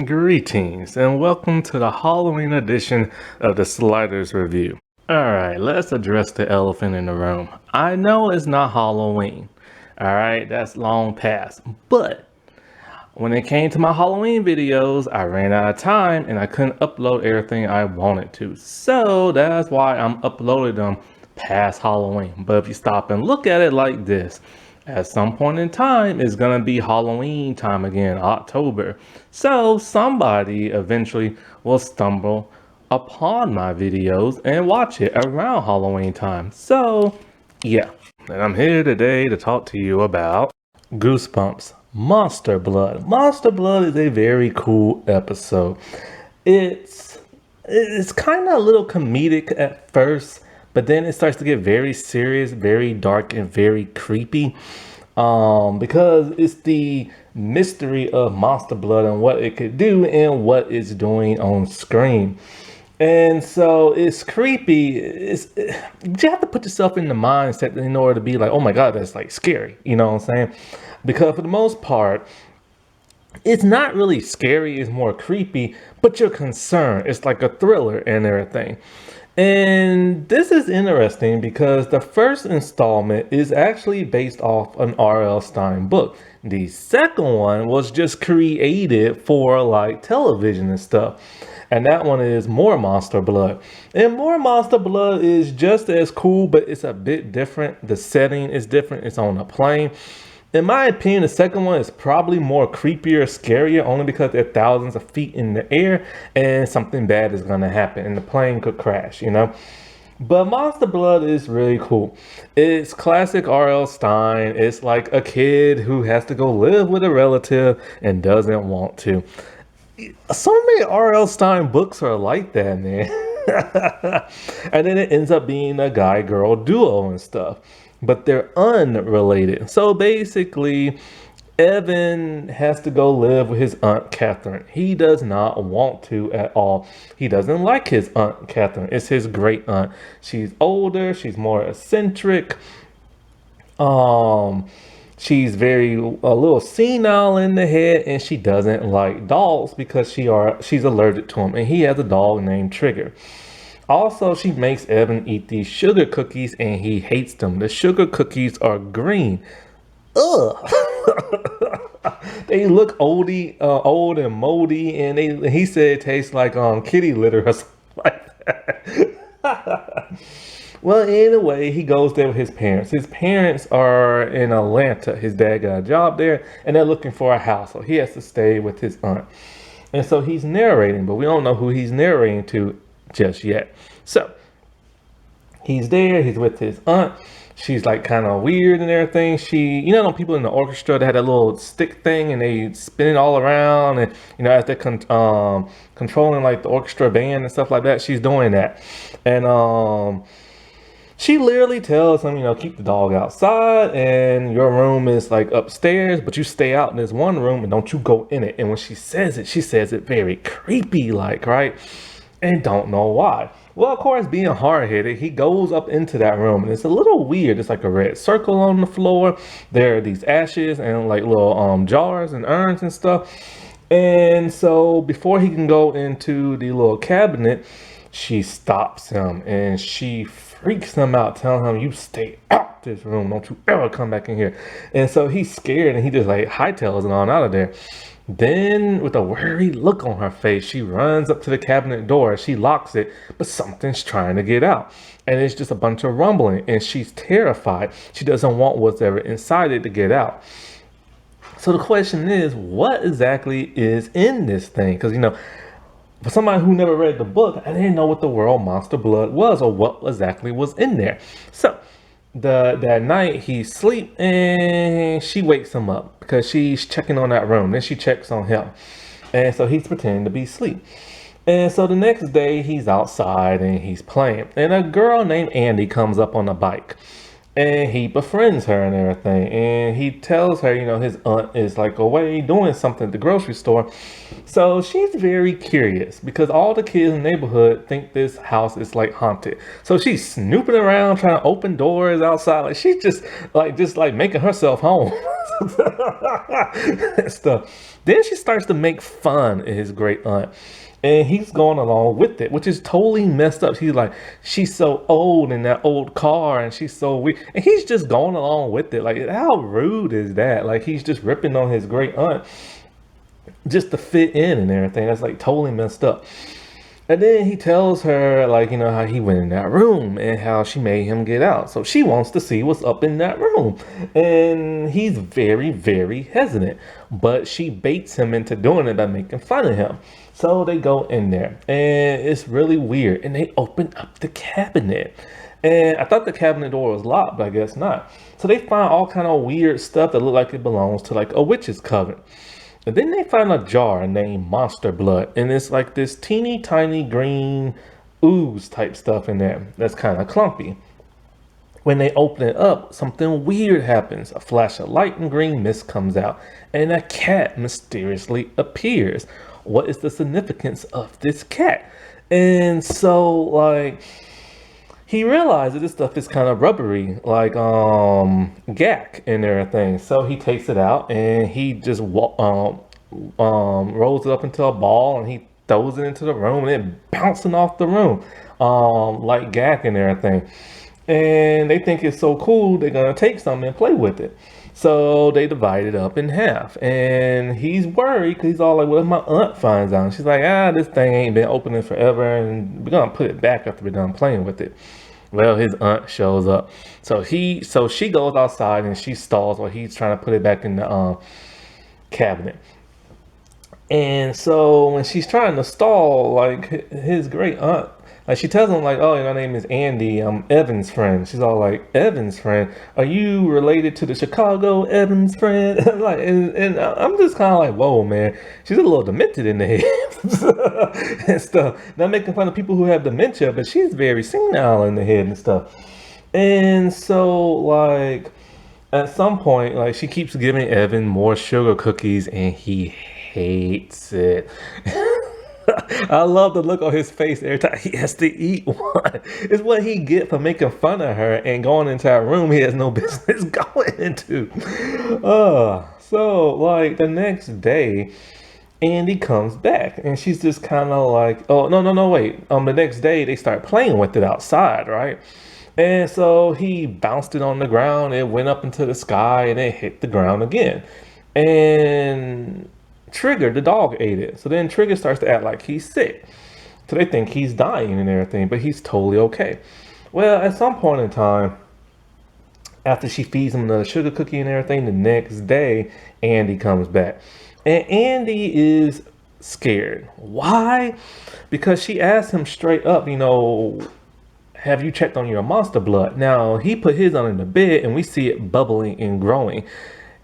Greetings and welcome to the Halloween edition of the Sliders Review. Alright, let's address the elephant in the room. I know it's not Halloween. Alright, that's long past. But when it came to my Halloween videos, I ran out of time and I couldn't upload everything I wanted to. So that's why I'm uploading them past Halloween. But if you stop and look at it like this, at some point in time, it's gonna be Halloween time again, October. So somebody eventually will stumble upon my videos and watch it around Halloween time. So yeah, and I'm here today to talk to you about Goosebumps Monster Blood. Monster Blood is a very cool episode. It's kind of a little comedic at first, but then it starts to get very serious, very dark, and very creepy. Because it's the mystery of Monster Blood and what it could do and what it's doing on screen. And so it's creepy. You have to put yourself in the mindset in order to be like, oh my God, that's like scary. You know what I'm saying? Because for the most part, it's not really scary, it's more creepy, but you're concerned. It's like a thriller and everything. And this is interesting because the first installment is actually based off an R.L. Stine book. The second one was just created for like television and stuff. And that one is More Monster Blood. And More Monster Blood is just as cool, but it's a bit different. The setting is different. It's on a plane. In my opinion, the second one is probably more creepier, scarier, only because they're thousands of feet in the air and something bad is going to happen and the plane could crash, you know? But Monster Blood is really cool. It's classic R.L. Stine. It's like a kid who has to go live with a relative and doesn't want to. So many R.L. Stine books are like that, man. And then it ends up being a guy-girl duo and stuff. But they're unrelated. So basically, Evan has to go live with his Aunt Catherine. He does not want to at all. He doesn't like his Aunt Catherine. It's his great aunt. She's older. She's more eccentric. She's a little senile in the head, and she doesn't like dogs because she's allergic to them. And he has a dog named Trigger. Also, she makes Evan eat these sugar cookies and he hates them. The sugar cookies are green. Ugh. They look old and moldy, and he said it tastes like kitty litter or something like that. Well, anyway, he goes there with his parents. His parents are in Atlanta. His dad got a job there, and they're looking for a house, so he has to stay with his aunt. And so he's narrating, but we don't know who he's narrating to just yet. So he's there, he's with his aunt. She's like kind of weird and everything. You know people in the orchestra that had that little stick thing and they spin it all around, and as they're controlling like the orchestra band and stuff like that, she's doing that. And she literally tells him, keep the dog outside, and your room is like upstairs, but you stay out in this one room and don't you go in it. And when she says it very creepy like, right? And don't know why. Well, of course, being hard-headed, he goes up into that room, and it's a little weird. It's like a red circle on the floor. There are these ashes and like little jars and urns and stuff. And so before he can go into the little cabinet, she stops him and she freaks him out, telling him, "You stay out this room. Don't you ever come back in here." And so he's scared and he just like hightails it on out of there. Then, with a worried look on her face, she runs up to the cabinet door. She locks it, but something's trying to get out. And it's just a bunch of rumbling, and she's terrified. She doesn't want what's ever inside it to get out. So the question is, what exactly is in this thing? Because, for somebody who never read the book, I didn't know what the world Monster Blood was or what exactly was in there. So that night he sleeps and she wakes him up because she's checking on that room. Then she checks on him, and so he's pretending to be asleep. And so the next day he's outside and he's playing, and a girl named Andy comes up on a bike, and he befriends her and everything. And he tells her, his aunt is like away doing something at the grocery store. So she's very curious because all the kids in the neighborhood think this house is like haunted. So she's snooping around, trying to open doors outside. Like she's just like making herself home and stuff. Then she starts to make fun of his great aunt. And he's going along with it, which is totally messed up. He's like, she's so old in that old car and she's so weak. And he's just going along with it. Like, how rude is that? Like, he's just ripping on his great aunt just to fit in and everything. That's like totally messed up. And then he tells her, like, how he went in that room and how she made him get out. So she wants to see what's up in that room. And he's very, very hesitant. But she baits him into doing it by making fun of him. So they go in there. And it's really weird. And they open up the cabinet. And I thought the cabinet door was locked, but I guess not. So they find all kind of weird stuff that look like it belongs to like a witch's coven. And then they find a jar named Monster Blood, and it's like this teeny tiny green ooze type stuff in there that's kind of clumpy. When they open it up, something weird happens. A flash of light and green mist comes out, and a cat mysteriously appears. What is the significance of this cat? And so, like, he realized that this stuff is kind of rubbery, like gack and everything. So he takes it out and he just rolls it up into a ball and he throws it into the room and it bouncing off the room like gack and everything. And they think it's so cool they're gonna take something and play with it. So they divide it up in half, and he's worried because he's all like, "What if my aunt finds out?" And she's like, this thing ain't been opening forever, and we're gonna put it back after we're done playing with it." Well, his aunt shows up, so she goes outside and she stalls while he's trying to put it back in the cabinet. And so when she's trying to stall, like his great aunt, like she tells him like, "Oh, my name is Andy. I'm Evan's friend." She's all like, "Evan's friend? Are you related to the Chicago Evans friend?" Like, and I'm just kind of like, "Whoa, man." She's a little demented in the head and stuff. Not making fun of people who have dementia, but she's very senile in the head and stuff. And so like at some point, like she keeps giving Evan more sugar cookies, and he hates it. I love the look on his face every time he has to eat one. It's what he get for making fun of her and going into a room he has no business going into. So like the next day, Andy comes back and she's just kind of like, "Oh, no, wait." The next day they start playing with it outside, right? And so he bounced it on the ground, it went up into the sky and it hit the ground again. And Trigger, the dog, ate it. So then Trigger starts to act like he's sick. So they think he's dying and everything, but he's totally okay. Well, at some point in time, after she feeds him the sugar cookie and everything, the next day, Andy comes back. And Andy is scared. Why? Because she asked him straight up, "Have you checked on your monster blood?" Now, he put his under the bed and we see it bubbling and growing.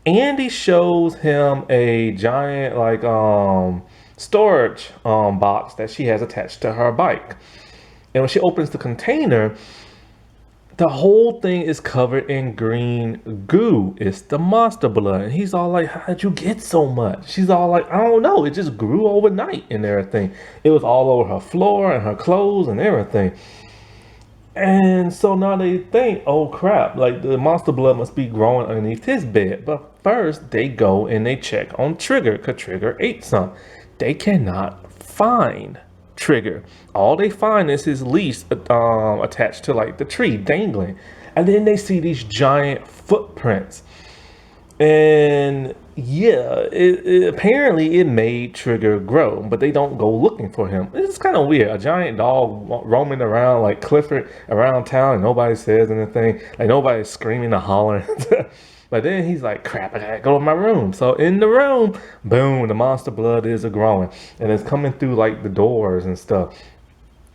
Andy shows him a giant storage box that she has attached to her bike. And when she opens the container, the whole thing is covered in green goo. It's the monster blood. And he's all like, "How'd you get so much?" She's all like, "I don't know. It just grew overnight and everything." It was all over her floor and her clothes and everything. And so now they think, "Oh crap, like the monster blood must be growing underneath his bed." But first they go and they check on Trigger because Trigger ate some. They cannot find Trigger. All they find is his leash attached to like the tree dangling. And then they see these giant footprints. And yeah, apparently it made Trigger grow, but they don't go looking for him. It's kind of weird. A giant dog roaming around like Clifford around town, and nobody says anything. Like nobody's screaming or hollering. But then he's like, "Crap, I gotta go to my room." So in the room, boom, the monster blood is growing, and it's coming through like the doors and stuff.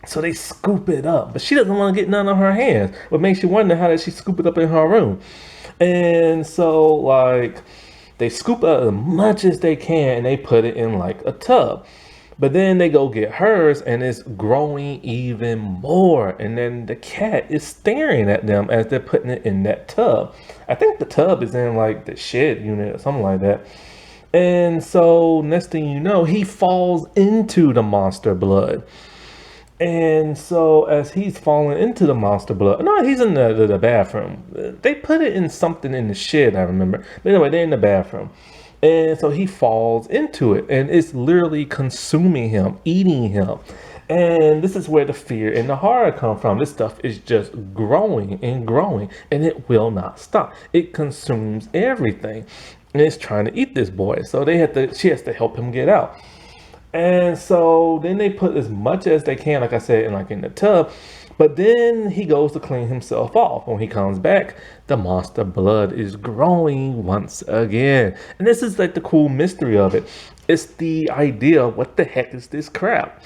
So they scoop it up, but she doesn't want to get none on her hands. What makes you wonder, how did she scoop it up in her room? And so like they scoop up as much as they can and they put it in like a tub. But then they go get hers and it's growing even more. And then the cat is staring at them as they're putting it in that tub. I think the tub is in like the shed unit or something like that. And so next thing you know, he falls into the monster blood. And so as he's falling into the monster blood, no, he's in the bathroom. They put it in something in the shed, I remember. But anyway, they're in the bathroom. And so he falls into it, and it's literally consuming him, eating him. And this is where the fear and the horror come from. This stuff is just growing and growing, and it will not stop. It consumes everything, and it's trying to eat this boy. So she has to help him get out. And so then they put as much as they can, like I said, in the tub. But then he goes to clean himself off. When he comes back, the monster blood is growing once again. And this is like the cool mystery of it. It's the idea of what the heck is this crap?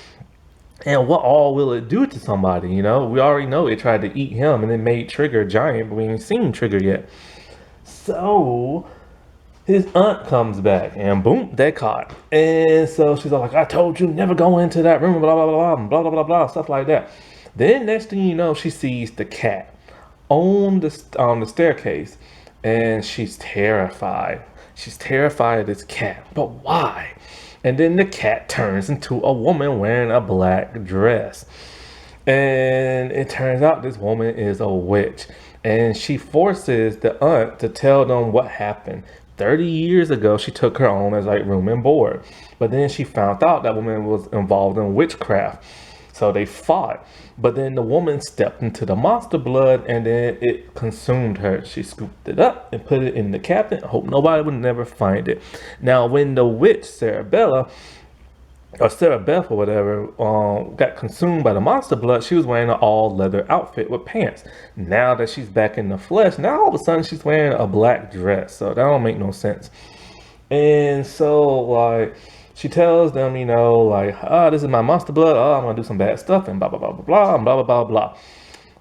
And what all will it do to somebody? We already know it tried to eat him and it made Trigger giant, but we ain't seen Trigger yet. So his aunt comes back and boom, they caught. And so she's all like, I told you never go into that room, blah, blah, blah, blah, blah, blah, blah, stuff like that. Then next thing you know, she sees the cat on the staircase and she's terrified. She's terrified of this cat. But why? And then the cat turns into a woman wearing a black dress. And it turns out this woman is a witch. And she forces the aunt to tell them what happened. 30 years ago, she took her on as like room and board. But then she found out that woman was involved in witchcraft. So they fought. But then the woman stepped into the monster blood and then it consumed her. She scooped it up and put it in the cabinet. I hope nobody would never find it. Now, when the witch, Sarah Beth or whatever, got consumed by the monster blood, she was wearing an all leather outfit with pants. Now that she's back in the flesh, now all of a sudden she's wearing a black dress. So that don't make no sense. And so like she tells them, this is my monster blood. Oh, I'm gonna do some bad stuff and blah blah blah blah blah and blah blah blah blah.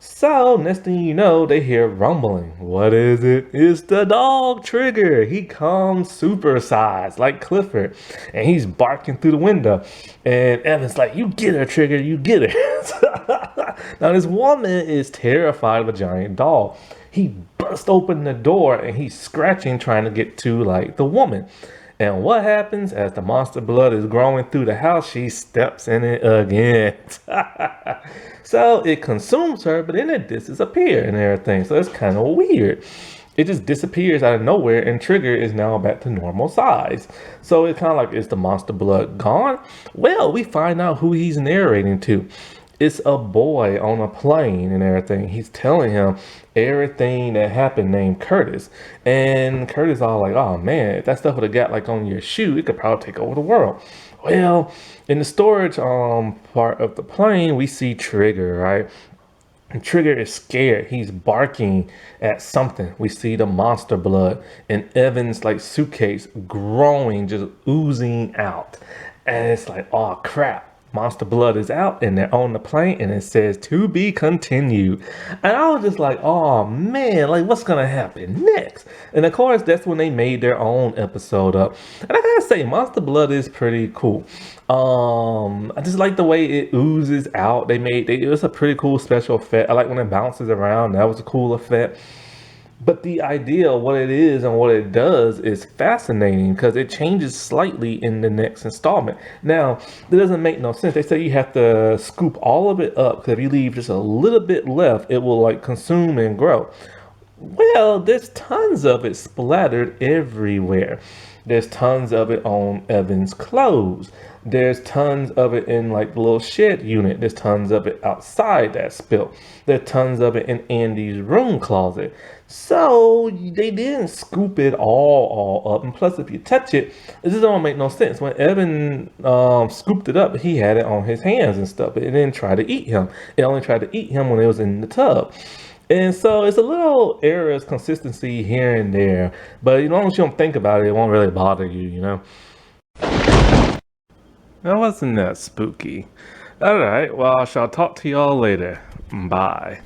So next thing you know, they hear rumbling. What is it? It's the dog Trigger. He comes supersized like Clifford, and he's barking through the window. And Evan's like, "You get her, Trigger. You get her." Now this woman is terrified of a giant dog. He busts open the door and he's scratching, trying to get to like the woman. And what happens as the monster blood is growing through the house? She steps in it again. So it consumes her, but then it disappears and everything. So it's kind of weird. It just disappears out of nowhere and Trigger is now back to normal size. So it's kind of like, is the monster blood gone? Well, we find out who he's narrating to. It's a boy on a plane and everything. He's telling him everything that happened named Curtis. And Curtis all like, oh man, if that stuff would have got like on your shoe, it could probably take over the world. Well, in the storage part of the plane, we see Trigger, right? And Trigger is scared. He's barking at something. We see the monster blood and Evan's like suitcase growing, just oozing out. And it's like, oh crap. Monster blood is out and they're on the plane and it says to be continued. And I was just like, oh man, like what's gonna happen next? And of course, that's when they made their own episode up. And I gotta say, Monster Blood is pretty cool. I just like the way it oozes out. It was a pretty cool special effect. I like when it bounces around. That was a cool effect. But the idea of what it is and what it does is fascinating because it changes slightly in the next installment. Now, that doesn't make no sense. They say you have to scoop all of it up because if you leave just a little bit left, it will like consume and grow. Well, there's tons of it splattered everywhere. There's tons of it on Evan's clothes. There's tons of it in like the little shed unit. There's tons of it outside that spilt. There's tons of it in Andy's room closet. So they didn't scoop it all up. And plus, if you touch it, it just don't make no sense. When Evan scooped it up, he had it on his hands and stuff. It didn't try to eat him. It only tried to eat him when it was in the tub. And so it's a little errors, consistency here and there. But as long as you don't think about it, it won't really bother you, That wasn't that spooky. All right, well, I shall talk to y'all later. Bye.